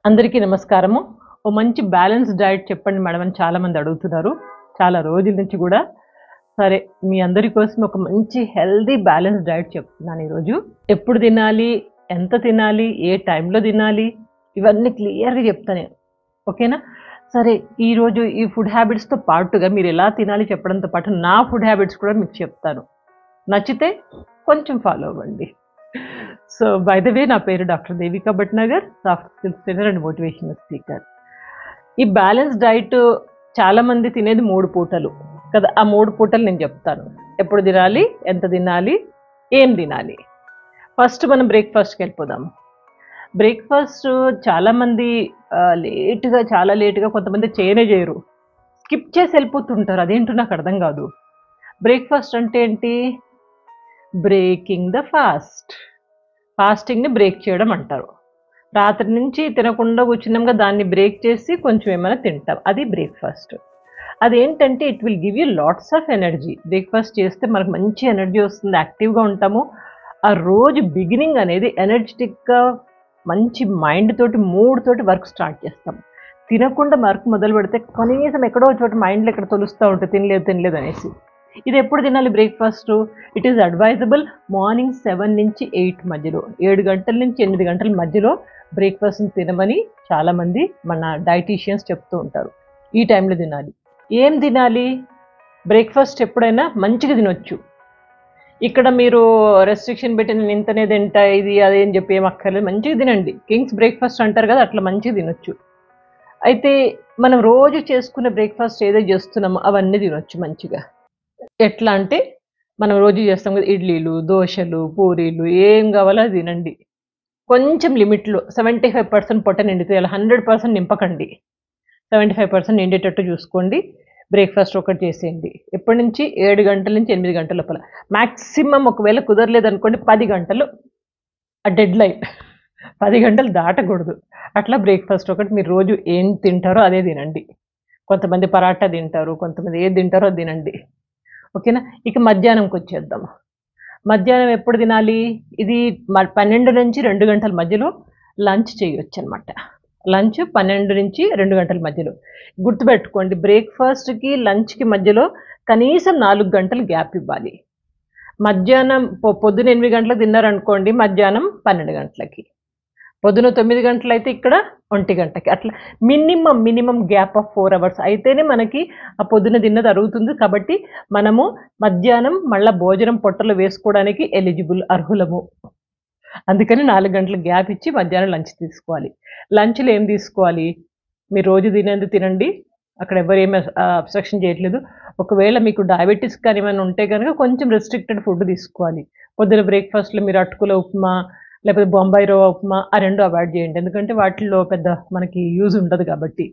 అందరికీ నమస్కారము. ఓ మంచి బ్యాలెన్స్ డైట్ చెప్పండి మేడం అని చాలామంది అడుగుతున్నారు. చాలా రోజుల నుంచి గూడా. సరే, మీ అందరి కోసం ఒక మంచి హెల్తీ బ్యాలెన్స్ డైట్ చెప్తున్నాను ఈరోజు. ఎప్పుడు తినాలి? ఎంత తినాలి? ఏ టైంలో తినాలి? ఇవన్నీ క్లియర్‌గా చెప్తా నేను. ఓకేనా? సరే, ఈరోజు ఈ ఫుడ్ హ్యాబిట్స్‌తో పాటుగా మీరెలా తినాలి చెప్పడంతో పాటు నా ఫుడ్ హ్యాబిట్స్ కూడా మీకు చెప్తాను. నచ్చితే కొంచెం ఫాలో అవ్వండి. సో, బై ద వే నా పేరు doctor Devika Bhatnagar, soft skills trainer and motivational speaker. ఈ బ్యాలెన్స్ డైట్ చాలామంది తినేది 3 పూటలు కదా! ఆ 3 పూటలు నేను చెప్తాను. ఎప్పుడు తినాలి? ఎంత తినాలి? ఏం తినాలి? ఫస్ట్ మనం బ్రేక్‌ఫాస్ట్‌కి వెళ్ళిపోదాం. బ్రేక్‌ఫాస్ట్ చాలామంది చాలా లేట్‌గా కొంతమంది చేయనే చేయరు. స్కిప్ చేసి వెళ్ళిపోతుంటారు. అదేంటో నాకు అర్థం కాదు. బ్రేక్‌ఫాస్ట్ అంటే ఏంటి? Breaking the fast. ఫాస్టింగ్‌ని బ్రేక్ చేయడం అంటారు. రాత్రి నుంచి తినకుండా కూర్చున్నాంగా దాన్ని బ్రేక్ చేసి కొంచెం ఏమైనా తింటాం. అది బ్రేక్‌ఫాస్ట్. అదేంటంటే it will give you lots of energy. Breakfast చేస్తే మనకు మంచి ఎనర్జీ వస్తుంది. యాక్టివ్‌గా ఉంటాము. ఆ రోజు బిగినింగ్ అనేది ఎనర్జిటిక్‌గా మంచి మైండ్ తోటి, మూడ్ తోటి వర్క్ స్టార్ట్ చేస్తాం. తినకుండా వర్క్ మొదలుపెడితే కనీసం ఎక్కడో ఒక చోట మైండ్‌లో ఇక్కడ తొలుస్తా ఉంటది తినలేదు అనేసి. ఇది ఎప్పుడు తినాలి breakfast? It is advisable morning 7 నుంచి 8 మధ్యలో. 7 గంటల నుంచి 8 గంటల మధ్యలో బ్రేక్‌ఫాస్ట్‌ని తినమని చాలామంది మన డైటీషియన్స్ చెప్తూ ఉంటారు. ఈ టైంలో తినాలి. ఏం తినాలి? బ్రేక్‌ఫాస్ట్ ఎప్పుడైనా మంచిగా తినొచ్చు. ఇక్కడ మీరు రెస్ట్రిక్షన్ పెట్టి నేను ఇంతనే తింటా, ఇది అది అని చెప్పి ఏం అక్కర్లేదు. మంచిగా తినండి. కింగ్స్ బ్రేక్‌ఫాస్ట్ అంటారు కదా! అట్లా మంచిగా తినొచ్చు. అయితే మనం రోజు చేసుకునే బ్రేక్‌ఫాస్ట్ ఏదైతే చేస్తున్నామో అవన్నీ తినొచ్చు మంచిగా. ఎట్లా అంటే, మనం రోజు చేస్తాం కదా! ఇడ్లీలు, దోసలు, పూరీలు ఏం కావాలో అది తినండి. కొంచెం లిమిట్‌లో 75% పొట్ట నిండిపోయాలి. 100% నింపకండి. 75% నిండేటట్టు చూసుకోండి. బ్రేక్‌ఫాస్ట్ ఒకటి చేసేయండి. ఎప్పటి నుంచి 7 గంటల నుంచి 8 గంటల లోపల. మాక్సిమం ఒకవేళ కుదరలేదనుకోండి 10 గంటలు ఆ డెడ్‌లైన్. 10 గంటలు దాటకూడదు. అట్లా బ్రేక్‌ఫాస్ట్ ఒకటి మీరు రోజు ఏం తింటారో అదే తినండి. కొంతమంది పరాటా తింటారు. కొంతమంది ఏది తింటారో అది తినండి. ఓకేనా? ఇక మధ్యాహ్నంకొచ్చేద్దాం. మధ్యాహ్నం ఎప్పుడు తినాలి? ఇది 12-2 గంటల మధ్యలో లంచ్ చేయొచ్చనమాట. లంచ్ 12-2 గంటల మధ్యలో. గుర్తుపెట్టుకోండి బ్రేక్‌ఫాస్ట్‌కి, లంచ్‌కి మధ్యలో కనీసం 4 గంటలు గ్యాప్ ఇవ్వాలి. మధ్యాహ్నం పొద్దున 8 గంటలకు తిన్నారనుకోండి, మధ్యాహ్నం 12 గంటలకి. పొద్దున 9 గంటలైతే ఇక్కడ 1 గంటకి. అట్లా మినిమమ్ గ్యాప్ ఆఫ్ 4 అవర్స్ అయితేనే మనకి ఆ పొద్దున తిన్నది అరుగుతుంది. కాబట్టి మనము మధ్యాహ్నం మళ్ళా భోజనం పొట్టలో వేసుకోవడానికి అర్హులము. అందుకని 4 గంటల గ్యాప్ ఇచ్చి మధ్యాహ్నం లంచ్ తీసుకోవాలి. లంచ్‌లో ఏం తీసుకోవాలి? మీరు రోజు తినేది తినండి. అక్కడ ఎవరు ఏమి అబ్స్ట్రక్షన్ చేయట్లేదు. ఒకవేళ మీకు డయాబెటిస్ కానీ ఏమైనా ఉంటే గనుక కొంచెం రెస్ట్రిక్టెడ్ ఫుడ్ తీసుకోవాలి. పొద్దున బ్రేక్‌ఫాస్ట్‌లో మీరు అటుకుల ఉప్మా, లేకపోతే బొంబాయి రవ్వ ఉప్మా ఆ 2 అవాయిడ్ చేయండి. ఎందుకంటే వాటిల్లో పెద్ద మనకి యూజ్ ఉండదు కాబట్టి.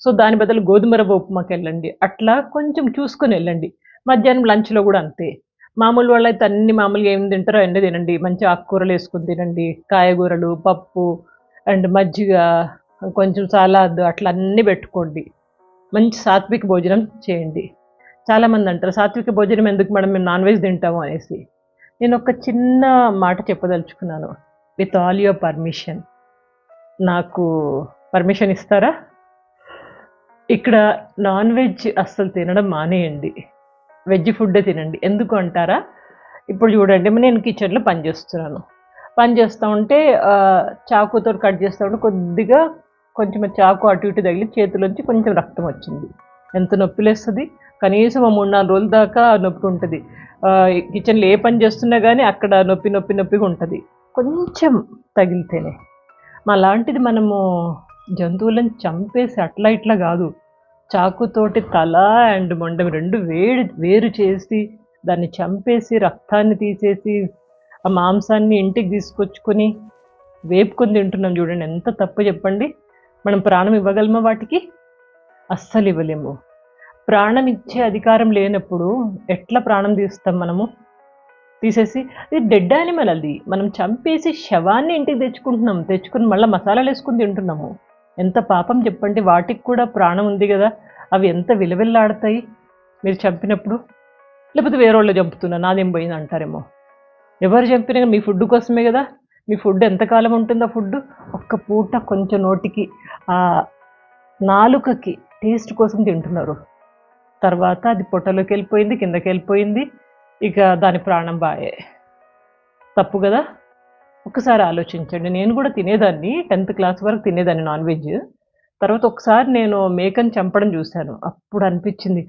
సో, దాని బదులు గోధుమ రవ్వ ఉప్మాకెళ్ళండి. అట్లా కొంచెం చూసుకొని ఎళ్ళండి. మధ్యాహ్నం లంచ్‌లో గూడా అంతే. మామూలు వాళ్ళైతే అన్ని మామూలుగా ఏం తింటారో అయన్నీ తినండి. మంచి ఆకుకూరలేసుకొని తినండి. కాయగూరలు, పప్పు అండ్ మజ్జిగ, కొంచెం సలాడ్ అట్లా అన్నీ పెట్టుకోండి. మంచి సాత్విక భోజనం చేయండి. చాలామంది అంటారు, "సాత్విక భోజనం ఎందుకు మేడం మేము నాన్ వెజ్ తింటాము" అనేసి. నేనొక చిన్న మాట చెప్పదలుచుకున్నాను. With all your permission. నాకు పర్మిషన్ ఇస్తారా? ఇక్కడ నాన్ వెజ్ అస్సలు తినడం మానేయండి. వెజ్ ఫుడ్డే తినండి. ఎందుకు అంటారా? ఇప్పుడు చూడండి నేను కిచెన్‌లో పని చేస్తున్నాను. పని చేస్తా ఉంటే చాకుతోటి కట్ చేస్తా ఉంటే కొద్దిగా కొంచెం చాకు అటు ఇటు తగిలి చేతిలోంచి కొంచెం రక్తం వచ్చింది. ఎంత నొప్పిలేస్తది. కనీసం ఓ 3, 4 రోజుల దాకా నొప్పి ఉంటది. కిచెన్‌లో ఏ పని చేస్తున్నా గానీ అక్కడ నొప్పిగా ఉంటది. కొంచెం తగిలితేనే. అలాంటిది మనము జంతువులను చంపేసి అట్లా ఇట్లా గాదు. చాకుతోటి తల అండ్ మొండెం 2 వేరు చేసి, దాన్ని చంపేసి, రక్తాన్ని తీసేసి, ఆ మాంసాన్ని ఇంటికి తీసుకొచ్చుకొని, వేపుకొని తింటున్నాం చూడండి. ఎంత తప్పు చెప్పండి. మనం ప్రాణం ఇవ్వగలమా వాటికి? అస్సలివ్వలేము. ప్రాణం ఇచ్చే అధికారం లేనప్పుడు ఎట్లా ప్రాణం తీస్తాం మనము? తీసేసి అది డెడ్ యానిమల్ అది. మనం చంపేసి శవాన్ని ఇంటికి తెచ్చుకుంటున్నాం. తెచ్చుకొని మళ్ళా మసాలాలేసుకొని తింటున్నాము. ఎంత పాపం చెప్పండి. వాటికి కూడా ప్రాణం ఉంది గదా! అవి ఎంత విలవిల్లాడతాయి మీరు చంపినప్పుడు. లేకపోతే వేరోళ్ళు చంపుతున్నా నాదేం పోయిందంటారేమో. ఎవరు చంపినా మీ ఫుడ్ కోసమే గదా! మీ ఫుడ్ ఎంతకాలం ఉంటుందో ఫుడ్ ఒక్క పూట కొంచెం నోటికి నాలుకకి టేస్ట్ కోసం తింటున్నారు, తర్వాత అది పొట్టలోకి వెళ్ళిపోయింది, కిందకి వెళ్ళిపోయింది, ఇక దాని ప్రాణం బాయే. తప్పు కదా. ఒకసారి ఆలోచించండి. నేను కూడా తినేదాన్ని, 10th క్లాస్ వరకు తినేదాన్ని నాన్ వెజ్. తర్వాత ఒకసారి నేను మేకని చంపడం చూశాను. అప్పుడు అనిపించింది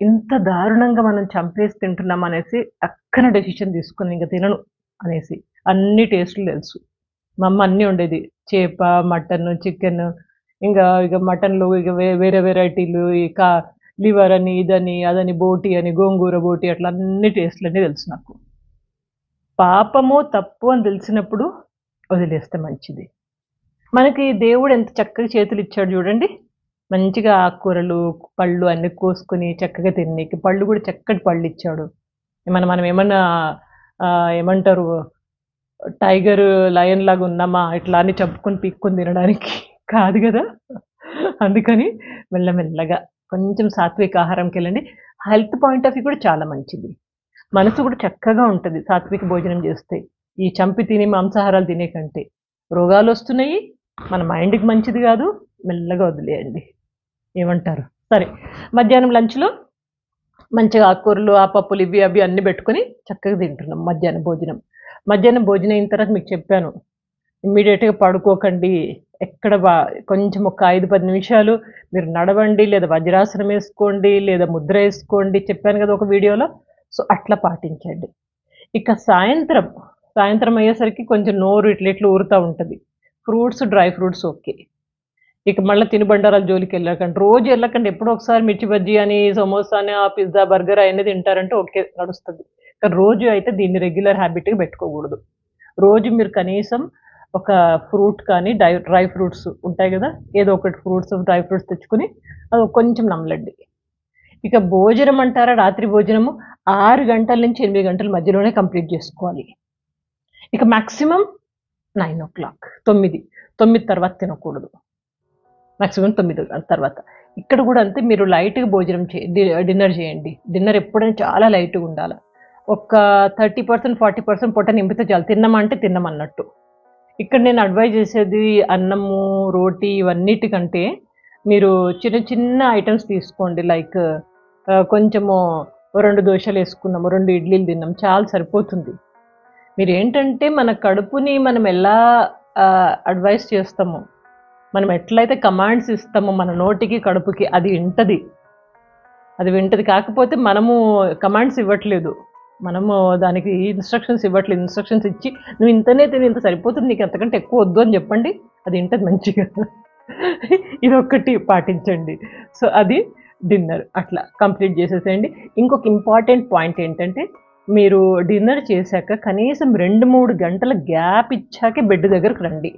ఇంత దారుణంగా మనం చంపేసి తింటున్నాం అనేసి అక్కన డెసిషన్ తీసుకుని ఇంకా తినను అనేసి. అన్ని టేస్టులు తెలుసు, మా అమ్మ అన్నీ ఉండేది, చేప, మటన్, చికెన్, ఇక మటన్లో ఇక వేరే వెరైటీలు, ఇక లివర్ అని, ఇదని, అదని, బోటి అని, గోంగూర బోటి, అట్లా అన్ని టేస్ట్లు అన్నీ తెలుసు నాకు. పాపము తప్పు అని తెలిసినప్పుడు వదిలేస్తే మంచిది. మనకి దేవుడు ఎంత చక్కగా చేతులు ఇచ్చాడు చూడండి, మంచిగా ఆకుకూరలు, పళ్ళు అన్ని కోసుకొని చక్కగా తిన్నీకి, పళ్ళు కూడా చక్కటి పళ్ళు ఇచ్చాడు. మనం ఏమన్నా ఏమంటారు, టైగర్, లయన్ లాగా ఉన్నామా ఇట్లా అని చంపుకొని పీక్కొని తినడానికి కాదు కదా. అందుకని మెల్లమెల్లగా కొంచెం సాత్విక ఆహారంకి వెళ్ళండి. హెల్త్ పాయింట్ ఆఫ్ వ్యూ కూడా చాలా మంచిది, మనసు కూడా చక్కగా ఉంటుంది సాత్విక భోజనం చేస్తే. ఈ చంపి తిని మాంసాహారాలు తినే కంటే రోగాలు వస్తున్నాయి, మన మైండ్కి మంచిది కాదు. మెల్లగా వదిలేయండి, ఏమంటారు. సరే, మధ్యాహ్నం లంచ్లో మంచిగా ఆకుకూరలు, ఆ పప్పులు, ఇవి అవి అన్నీ పెట్టుకొని చక్కగా తింటున్నాం మధ్యాహ్నం భోజనం అయిన తర్వాత మీకు చెప్పాను, ఇమ్మీడియట్గా పడుకోకండి. ఎక్కడ కొంచెం ఒక 5-10 నిమిషాలు మీరు నడవండి, లేదా వజ్రాసనం వేసుకోండి, లేదా ముద్ర వేసుకోండి, చెప్పాను కదా ఒక వీడియోలో. సో అట్లా పాటించండి. ఇక సాయంత్రం అయ్యేసరికి కొంచెం నోరు ఇట్లా ఊరుతూ ఉంటుంది. Fruits, dry fruits okay. ఇక మళ్ళీ తినుబండారాల జోలికి వెళ్ళకండి, రోజు వెళ్ళకండి. ఎప్పుడో ఒకసారి మిర్చి బజ్జీ అని, సమోసా అని, పిజ్జా, బర్గర్ అనేది తింటారంటే ఓకే, నడుస్తుంది. కానీ రోజు అయితే దీన్ని రెగ్యులర్ హ్యాబిట్గా పెట్టుకోకూడదు. రోజు మీరు కనీసం ఒక ఫ్రూట్ కానీ, డ్రై ఫ్రూట్స్ ఉంటాయి కదా, ఏదో ఒకటి ఫ్రూట్స్, డ్రై ఫ్రూట్స్ తెచ్చుకొని అది కొంచెం నమ్మలండి. ఇక భోజనం అంటారా, రాత్రి భోజనము 6 గంటల నుంచి 8 గంటల మధ్యలోనే కంప్లీట్ చేసుకోవాలి. ఇక మ్యాక్సిమం 9 o'clock, 9 తర్వాత తినకూడదు, మ్యాక్సిమం 9 తర్వాత. ఇక్కడ కూడా అంతే, మీరు లైట్గా భోజనం డిన్నర్ చేయండి. డిన్నర్ ఎప్పుడైనా చాలా లైట్గా ఉండాలి. ఒక 30%, 40% పొట్ట నింపితే చాలు, తిన్నామంటే తిన్నామన్నట్టు. ఇక్కడ నేను అడ్వైజ్ చేసేది అన్నము, రోటీ ఇవన్నిటికంటే మీరు చిన్న చిన్న ఐటమ్స్ తీసుకోండి. లైక్ కొంచెము 2 దోశలు వేసుకున్నాము, 2 ఇడ్లీలు తిన్నాం, చాలా సరిపోతుంది. మీరు ఏంటంటే మన కడుపుని మనం ఎలా అడ్వైస్ చేస్తామో, మనం ఎట్లయితే కమాండ్స్ ఇస్తామో మన నోటికి కడుపుకి, అది వింటది. కాకపోతే మనము కమాండ్స్ ఇవ్వట్లేదు, మనము దానికి ఇన్స్ట్రక్షన్స్ ఇవ్వట్లేదు. ఇన్స్ట్రక్షన్స్ ఇచ్చి నువ్వు ఇంతనే తిని, ఇంత సరిపోతుంది, నీకు అంతకంటే ఎక్కువ వద్దు అని చెప్పండి, అది వింటది మంచిగా. ఇది ఒక్కటి పాటించండి. సో అది డిన్నర్ అట్లా కంప్లీట్ చేసేసేయండి. ఇంకొక ఇంపార్టెంట్ పాయింట్ ఏంటంటే, మీరు డిన్నర్ చేశాక కనీసం 2-3 గంటల గ్యాప్ ఇచ్చాకే బెడ్ దగ్గరకు రండి.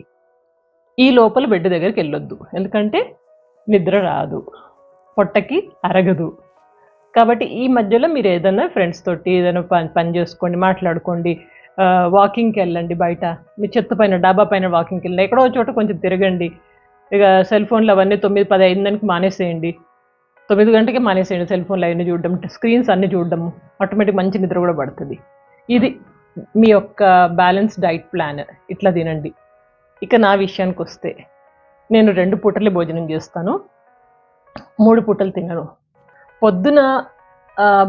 ఈ లోపల బెడ్ దగ్గరికి వెళ్ళొద్దు, ఎందుకంటే నిద్ర రాదు, పొట్టకి అరగదు. కాబట్టి ఈ మధ్యలో మీరు ఏదైనా ఫ్రెండ్స్ తోటి ఏదైనా పని చేసుకోండి, మాట్లాడుకోండి, వాకింగ్కి వెళ్ళండి, బయట మీ చెత్త పైన, డాబా పైన వాకింగ్కి వెళ్ళండి, ఎక్కడో చోట కొంచెం తిరగండి. ఇక సెల్ ఫోన్లు అవన్నీ 9-10 అయిందానికి మానేసేయండి, 9 గంటకే మానేసేయండి సెల్ ఫోన్లు అవన్నీ చూడడం, స్క్రీన్స్ అన్నీ చూడడము. ఆటోమేటిక్ మంచి నిద్ర కూడా పడుతుంది. ఇది మీ యొక్క బ్యాలెన్స్ డైట్ ప్లాన్, ఇట్లా తినండి. ఇక నా విషయానికి వస్తే, నేను 2 పూటలే భోజనం చేస్తాను, 3 పూటలు తినను. పొద్దున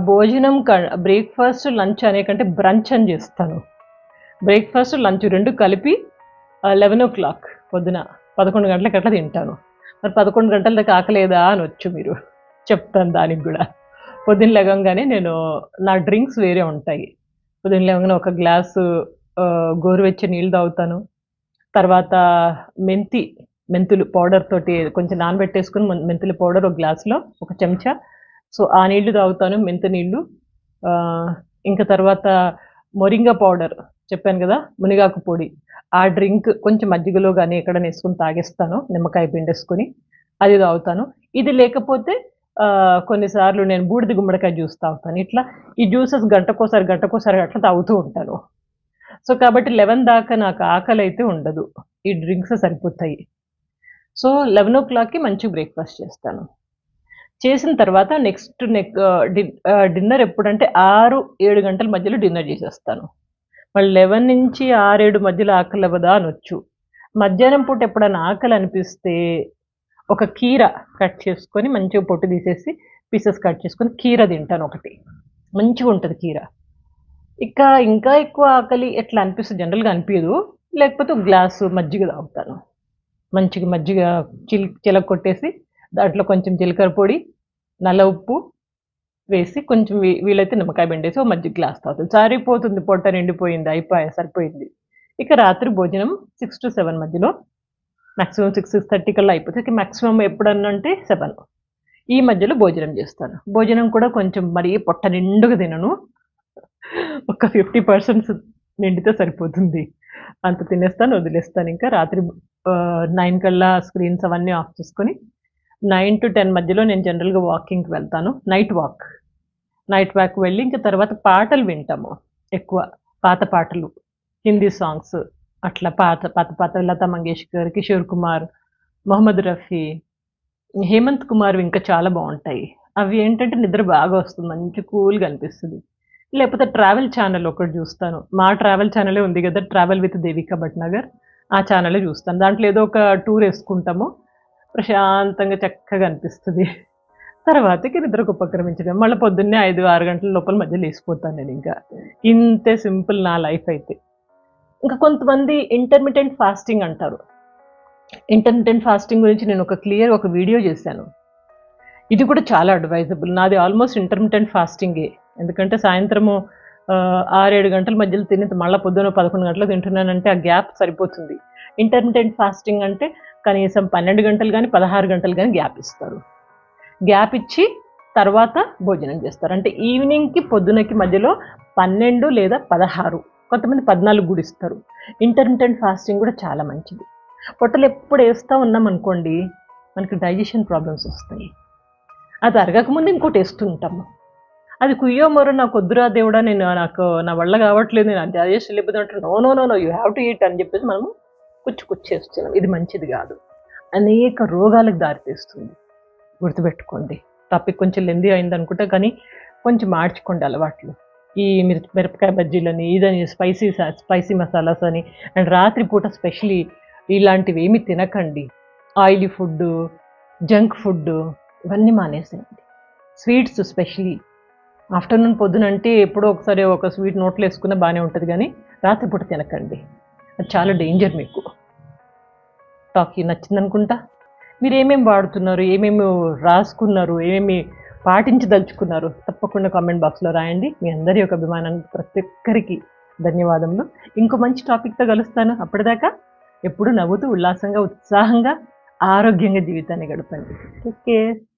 భోజనం బ్రేక్ఫాస్ట్, లంచ్ అనే కంటే బ్రంచ్ అని చేస్తాను. బ్రేక్ఫాస్ట్, లంచ్ 2 కలిపి 11 o'clock, పొద్దున 11 గంటలకు అట్లా తింటాను. మరి 11 గంటల దాకా ఆకలేదా అని వచ్చు మీరు, చెప్తాను దానికి కూడా. పొద్దున్న లేవగానే నా డ్రింక్స్ వేరే ఉంటాయి. పొద్దున్న లేవగానే ఒక గ్లాసు గోరువెచ్చని నీళ్ళు తాగుతాను. తర్వాత మెంతులు పౌడర్ తోటి కొంచెం నానబెట్టేసుకుని, మెంతుల పౌడర్ ఒక గ్లాసులో 1 చెంచా, సో ఆ నీళ్లు తాగుతాను, మెంతు నీళ్ళు. ఇంకా తర్వాత మొరింగా పౌడర్ చెప్పాను కదా, మునిగాకు పొడి, ఆ డ్రింక్ కొంచెం మజ్జిగలో కానీ ఎక్కడ వేసుకుని తాగేస్తాను, నిమ్మకాయ పిండేసుకొని అది తాగుతాను. ఇది లేకపోతే కొన్నిసార్లు నేను బూడిద గుమ్మడికాయ జ్యూస్ తాగుతాను. ఇట్లా ఈ జ్యూసెస్ గంటకోసారి అట్లా తాగుతూ ఉంటాను. సో కాబట్టి 11 దాకా నాకు ఆకలి అయితే ఉండదు, ఈ డ్రింక్స్ సరిపోతాయి. సో 11 o'clockకి మంచి బ్రేక్ఫాస్ట్ చేస్తాను. చేసిన తర్వాత నెక్స్ట్ డిన్నర్ ఎప్పుడంటే 6-7 గంటల మధ్యలో డిన్నర్ చేసేస్తాను. మళ్ళీ 11 నుంచి 6, 7 మధ్యలో ఆకలి అవ్వదా అనొచ్చు. మధ్యాహ్నం పూట ఎప్పుడైనా ఆకలి అనిపిస్తే ఒక కీర కట్ చేసుకొని మంచిగా పొట్టు తీసేసి పీసెస్ కట్ చేసుకొని కీర తింటాను ఒకటి. మంచిగుంటది కీర. ఇంకా ఎక్కువ ఆకలి ఎట్లా అనిపిస్తది జనరల్‌గా అనిపియదు. లేకపోతే ఒక గ్లాసు మజ్జిగ తాగుతాను. మంచిగా మజ్జిగ చిలక్కొట్టేసి దాంట్లో కొంచెం జీలకర్ర పొడి, నల్ల ఉప్పు వేసి కొంచెం వీలైతే నిమ్మకాయ పిండేసి ఓ మజ్జిగ గ్లాస్ తాగుతాను. సరిపోతుంది పొట్ట నిండిపోయింది. సరిపోయింది. ఇక రాత్రి భోజనం 6-7 మధ్యలో మాక్సిమం 6, 6:30 కల్లా అయిపోతది. ఇక మాక్సిమం ఎప్పుడన్నా అంటే 7 ఈ మధ్యలో భోజనం చేస్తాను. భోజనం కూడా కొంచెం మరీ పొట్ట నిండుగా తినను. ఒక 50% నిండితే సరిపోతుంది. అంత తినేస్తాను, వదిలేస్తాను. ఇంకా రాత్రి 9 కల్లా స్క్రీన్స్ అవన్నీ ఆఫ్ చేసుకొని 9-10 మధ్యలో నేను జనరల్‌గా వాకింగ్‌కి వెళ్తాను. నైట్ వాక్ వెళ్ళి ఇంక తర్వాత పాటలు వింటాము ఎక్కువ. పాత పాటలు, హిందీ సాంగ్స్ అట్లా పాత లతా మంగేష్కర్, కిషోర్ కుమార్, మొహమ్మద్ రఫీ, హేమంత్ కుమార్‌వి ఇంకా చాలా బావుంటాయి. అవి ఏంటంటే నిద్ర బాగా వస్తుంది. మంచి కూల్‌గా అనిపిస్తది. లేకపోతే ట్రావెల్ ఛానల్ ఒకటి చూస్తాను. మా ట్రావెల్ ఛానలే ఉంది గదా! 'ట్రావెల్ విత్ దేవిక భట్నాగర్' ఆ ఛానలే చూస్తాను. దాంట్లో ఏదో ఒక టూరేసుకుంటాము. ప్రశాంతంగా చక్కగా అనిపిస్తది. తర్వాతకి నిద్రకు ఉపక్రమించడం. మళ్ళా పొద్దున్నే 5, 6 గంటల లోపల మధ్య లేసిపోతాను నేనింకా. ఇంతే సింపుల్ నా లైఫ్ అయితే. ఇంకా కొంతమంది ఇంటర్మిటెంట్ ఫాస్టింగ్ అంటారు. ఇంటర్మిటెంట్ ఫాస్టింగ్ గురించి నేను ఒక వీడియో చేశాను. ఇది కూడా చాలా అడ్వైజబుల్. నాది ఆల్మోస్ట్ ఇంటర్మిటెంట్ ఫాస్టింగే. ఎందుకంటే సాయంత్రము 6, 7 గంటల మధ్యలో తిని మళ్ళా పొద్దున 11 గంటలకు తింటున్నానంటే ఆ గ్యాప్ సరిపోతుంది. ఇంటర్మిటెంట్ ఫాస్టింగ్ అంటే కనీసం 12 గంటలు గాని, 16 గంటలు గాని గ్యాప్ ఇస్తారు. గ్యాప్ ఇచ్చి తర్వాత భోజనం చేస్తారు. అంటే ఈవినింగ్‌కి, పొద్దునకి మధ్యలో 12 లేదా 16 కొంతమంది 14 గూడా ఇస్తారు. ఇంటర్మిటెంట్ ఫాస్టింగ్ కూడా చాలా మంచిది. పొట్టలో ఎప్పుడు ఏస్తా ఉన్నామనుకోండి, మనకి డైజెషన్ ప్రాబ్లమ్స్ వస్తాయి. అది అరగకముందు ఇంకోటి ఏస్తుంటాము. అది కుయ్యో మొరో నాకొద్దురా దేవుడా! నా వల్ల కావట్లేదు. నేను డైజెషన్ వెళ్ళిపోతుంది అంటే no you have to eat అని చెప్పేసి మనము కుచ్చేస్తున్నాం. ఇది మంచిది కాదు. అనేక రోగాలకు దారితీస్తుంది. గుర్తుపెట్టుకోండి. టాపిక్ కొంచెం లెంథీ అయిందనుకుంటా కానీ కొంచెం మార్చుకోండి అలవాట్లు. ఈ మిరపకాయ బజ్జీలని, ఇదని స్పైసీ మసాలాస్ అని అండ్ రాత్రిపూట స్పెషల్లీ ఇలాంటివి ఏమి తినకండి. ఆయిలీ ఫుడ్డు, జంక్ ఫుడ్డు ఇవన్నీ మానేసేయండి. స్వీట్స్ స్పెషల్లీ ఆఫ్టర్‌నూన్ పొద్దునంటే ఎప్పుడో ఒకసారి ఒక స్వీట్ నోట్లో ఏసుకున్నా బానే ఉంటది గానీ రాత్రిపూట తినకండి. అది చాలా డేంజర్ మీకు. టాక్ నచ్చిందనుకుంటా. మీరేమేమి వాడుతున్నారు? ఏమేమి రాసుకున్నారు? ఏమేమి పాటించదలుచుకున్నారు? తప్పకుండా కామెంట్ బాక్స్‌లో రాయండి. మీ అందరి యొక్క అభిమానానికి ప్రతి ఒక్కరికి ధన్యవాదములు. ఇంకో మంచి టాపిక్‌తో కలుస్తాను. అప్పటిదాకా ఎప్పుడూ నవ్వుతూ, ఉల్లాసంగా, ఉత్సాహంగా, ఆరోగ్యంగా జీవితాన్ని గడపండి. Take care.